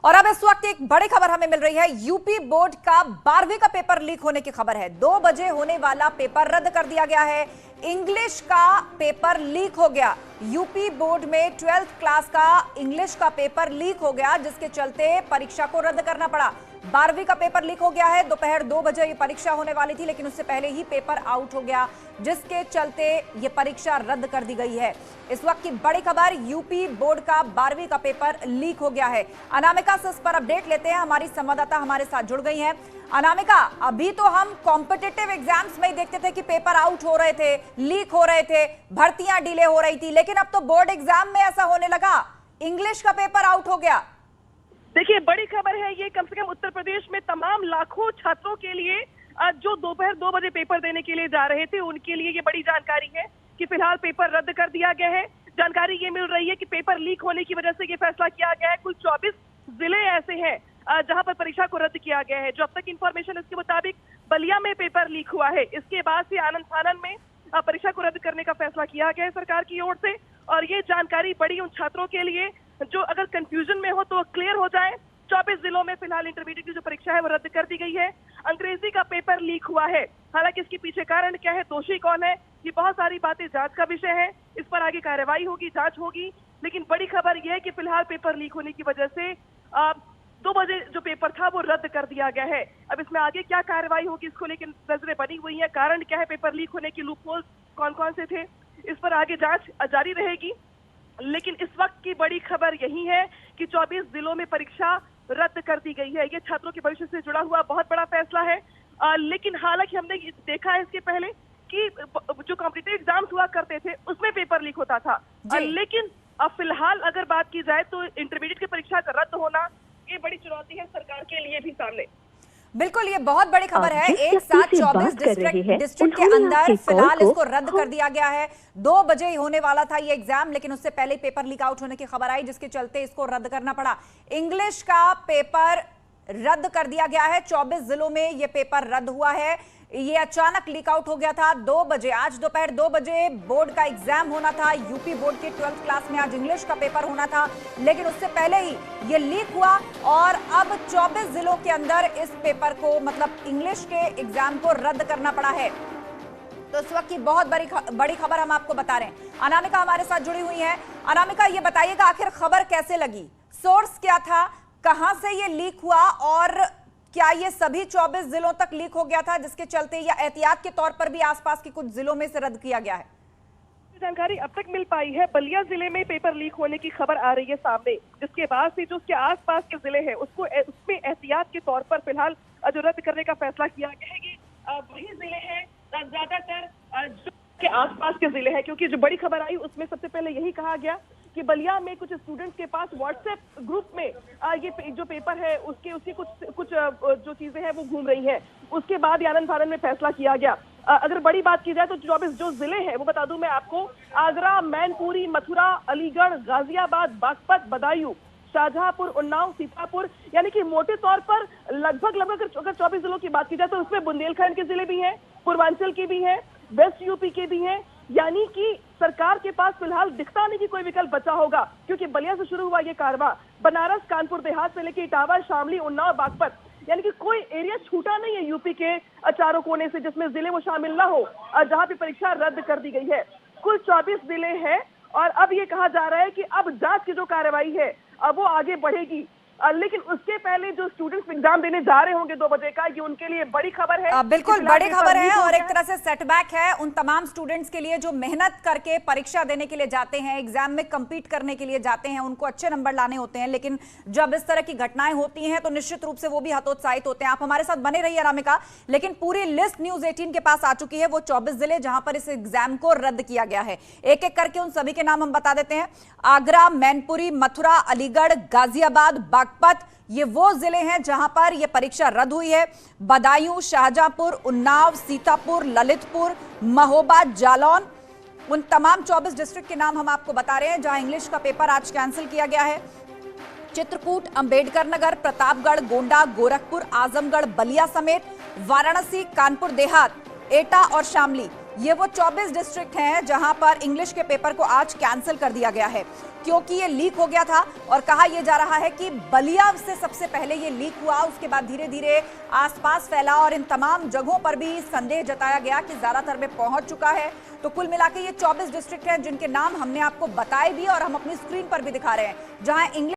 और अब इस वक्त एक बड़ी खबर हमें मिल रही है। यूपी बोर्ड का 12वीं का पेपर लीक होने की खबर है। 2 बजे होने वाला पेपर रद्द कर दिया गया है। इंग्लिश का पेपर लीक हो गया। यूपी बोर्ड में 12th क्लास का इंग्लिश का पेपर लीक हो गया, जिसके चलते परीक्षा को रद्द करना पड़ा। 12वीं का पेपर लीक हो गया है। दोपहर 2 बजे ये परीक्षा होने वाली थी, लेकिन उससे पहले ही पेपर आउट हो गया, जिसके चलते ये परीक्षा रद्द कर दी गई है। इस वक्त की बड़ी खबर, यूपी बोर्ड का 12वीं का पेपर लीक हो गया है। अनामिका से इस पर अपडेट लेते हैं। हमारी संवाददाता हमारे साथ जुड़ गई हैं। अनामिका, अभी तो हम कॉम्पिटिटिव एग्जाम्स में ही देखते थे कि पेपर आउट हो रहे थे, लीक हो रहे थे, भर्तियां डिले हो रही थी, लेकिन अब तो बोर्ड एग्जाम में ऐसा होने लगा, इंग्लिश का पेपर आउट हो गया। देखिए, बड़ी खबर है ये। कम से कम उत्तर प्रदेश में तमाम लाखों छात्रों के लिए जो दोपहर 2 बजे पेपर देने के लिए जा रहे थे, उनके लिए ये बड़ी जानकारी है कि फिलहाल पेपर रद्द कर दिया गया है। जानकारी ये मिल रही है कि पेपर लीक होने की वजह से ये फैसला किया गया है। कुल 24 जिले ऐसे हैं जहां पर परीक्षा को रद्द किया गया है। जो अब तक इंफॉर्मेशन, इसके मुताबिक बलिया में पेपर लीक हुआ है। इसके बाद से आनंद फानन में परीक्षा को रद्द करने का फैसला किया गया है सरकार की ओर से। और ये जानकारी बड़ी उन छात्रों के लिए जो अगर कंफ्यूजन में हो तो क्लियर हो जाए। 24 जिलों में फिलहाल इंटरमीडिएट की जो परीक्षा है वो रद्द कर दी गई है। अंग्रेजी का पेपर लीक हुआ है। हालांकि इसके पीछे कारण क्या है, दोषी कौन है, ये बहुत सारी बातें जांच का विषय है। इस पर आगे कार्रवाई होगी, जांच होगी। लेकिन बड़ी खबर यह है कि फिलहाल पेपर लीक होने की वजह से 2 बजे जो पेपर था वो रद्द कर दिया गया है। अब इसमें आगे क्या कार्रवाई होगी, इसको लेकर नजरें बनी हुई है। कारण क्या है पेपर लीक होने की, लूप होल्स कौन कौन से थे, इस पर आगे जांच जारी रहेगी। लेकिन इस वक्त की बड़ी खबर यही है कि 24 जिलों में परीक्षा रद्द कर दी गई है। ये छात्रों के भविष्य से जुड़ा हुआ बहुत बड़ा फैसला है। लेकिन हालांकि हमने देखा है इसके पहले कि जो कॉम्पिटिटिव एग्जाम्स हुआ करते थे उसमें पेपर लीक होता था। लेकिन अब फिलहाल अगर बात की जाए तो इंटरमीडिएट की परीक्षा का रद्द होना ये बड़ी चुनौती है सरकार के लिए भी सामने। बिल्कुल, ये बहुत बड़ी खबर है। एक साथ 24 डिस्ट्रिक्ट के अंदर फिलहाल इसको रद्द कर दिया गया है। 2 बजे ही होने वाला था ये एग्जाम, लेकिन उससे पहले पेपर लीक आउट होने की खबर आई, जिसके चलते इसको रद्द करना पड़ा। इंग्लिश का पेपर रद्द कर दिया गया है। 24 जिलों में ये पेपर रद्द हुआ है। ये अचानक लीक आउट हो गया था 2 बजे। आज दोपहर 2 बजे बोर्ड का एग्जाम होना था। यूपी बोर्ड के 12th क्लास में आज इंग्लिश का पेपर होना था, लेकिन उससे पहले ही ये लीक हुआ और अब 24 जिलों के अंदर इस पेपर को, मतलब इंग्लिश के एग्जाम को रद्द करना पड़ा है। तो इस वक्त की बहुत बड़ी खबर हम आपको बता रहे हैं। अनामिका हमारे साथ जुड़ी हुई है। अनामिका, ये बताइएगा आखिर खबर कैसे लगी, सोर्स क्या था, कहां से ये लीक हुआ और क्या ये सभी 24 जिलों तक लीक हो गया था, जिसके चलते या एहतियात के तौर पर भी आसपास के कुछ जिलों में से रद्द किया गया है? जानकारी अब तक मिल पाई है, बलिया जिले में पेपर लीक होने की खबर आ रही है सामने, जिसके बाद से जो उसके आसपास के जिले हैं उसमें एहतियात के तौर पर फिलहाल जो रद्द करने का फैसला किया गया है। ये वही जिले हैं ज्यादातर जो के आसपास के जिले हैं, क्योंकि जो बड़ी खबर आई उसमें सबसे पहले यही कहा गया कि बलिया में कुछ स्टूडेंट्स के पास व्हाट्सएप ग्रुप में ये जो पेपर है उसकी कुछ जो चीजें हैं वो घूम रही हैं। उसके बाद आनंद फानन में फैसला किया गया। अगर बड़ी बात की जाए तो 24 जो जिले हैं वो बता दूं मैं आपको, आगरा, मैनपुरी, मथुरा, अलीगढ़, गाजियाबाद, बागपत, बदायूं, शाहजहांपुर, उन्नाव, सीतापुर, यानी कि मोटे तौर पर लगभग अगर 24 जिलों की बात की जाए तो उसमें बुंदेलखंड के जिले भी हैं, पूर्वांचल के भी हैं, वेस्ट यूपी के भी हैं। यानी कि सरकार के पास फिलहाल दिखता नहीं कि कोई विकल्प बचा होगा, क्योंकि बलिया से शुरू हुआ ये कारवां बनारस, कानपुर देहात से लेकर इटावा, शामली, उन्नाव, बागपत, यानी कि कोई एरिया छूटा नहीं है यूपी के चारों कोने से जिसमें जिले वो शामिल ना हो जहां पे परीक्षा रद्द कर दी गई है। कुल 24 जिले हैं और अब ये कहा जा रहा है कि अब जांच की जो कार्रवाई है अब वो आगे बढ़ेगी। लेकिन उसके पहले जो स्टूडेंट्स एग्जाम देने जा रहे होंगे 2 बजे का, ये उनके लिए बड़ी खबर है। बिल्कुल बड़ी खबर है और एक तरह से सेटबैक है उन तमाम स्टूडेंट्स के लिए जो मेहनत करके परीक्षा देने के लिए जाते हैं, एग्जाम में compete करने के लिए जाते हैं, उनको अच्छे नंबर लाने होते हैं। लेकिन जब इस तरह की घटनाएं होती हैं तो निश्चित रूप से वो भी हतोत्साहित होते हैं। आप हमारे साथ बने रहिए अनामिका, लेकिन पूरी लिस्ट न्यूज़ 18 के पास आ चुकी है, वो 24 जिले जहां पर इस एग्जाम को रद्द किया गया है। एक एक करके उन सभी के नाम हम बता देते हैं। आगरा, मैनपुरी, मथुरा, अलीगढ़, गाजियाबाद, बागपत, ये वो जिले हैं जहां पर यह परीक्षा रद्द हुई है। बदायूं, शाहजहांपुर, उन्नाव, सीतापुर, ललितपुर, महोबा, जालौन, उन तमाम 24 डिस्ट्रिक्ट के नाम हम आपको बता रहे हैं जहां इंग्लिश का पेपर आज कैंसिल किया गया है। चित्रकूट, अंबेडकर नगर, प्रतापगढ़, गोंडा, गोरखपुर, आजमगढ़, बलिया समेत वाराणसी, कानपुर देहात, एटा और शामली, ये वो 24 डिस्ट्रिक्ट हैं जहां पर इंग्लिश के पेपर को आज कैंसिल कर दिया गया है क्योंकि ये लीक हो गया था और कहा यह जा रहा है कि बलिया से सबसे पहले ये लीक हुआ, उसके बाद धीरे धीरे आसपास फैला और इन तमाम जगहों पर भी संदेह जताया गया कि ज्यादातर में पहुंच चुका है। तो कुल मिला के ये 24 डिस्ट्रिक्ट हैं जिनके नाम हमने आपको बताए भी और हम अपनी स्क्रीन पर भी दिखा रहे हैं, जहां इंग्लिश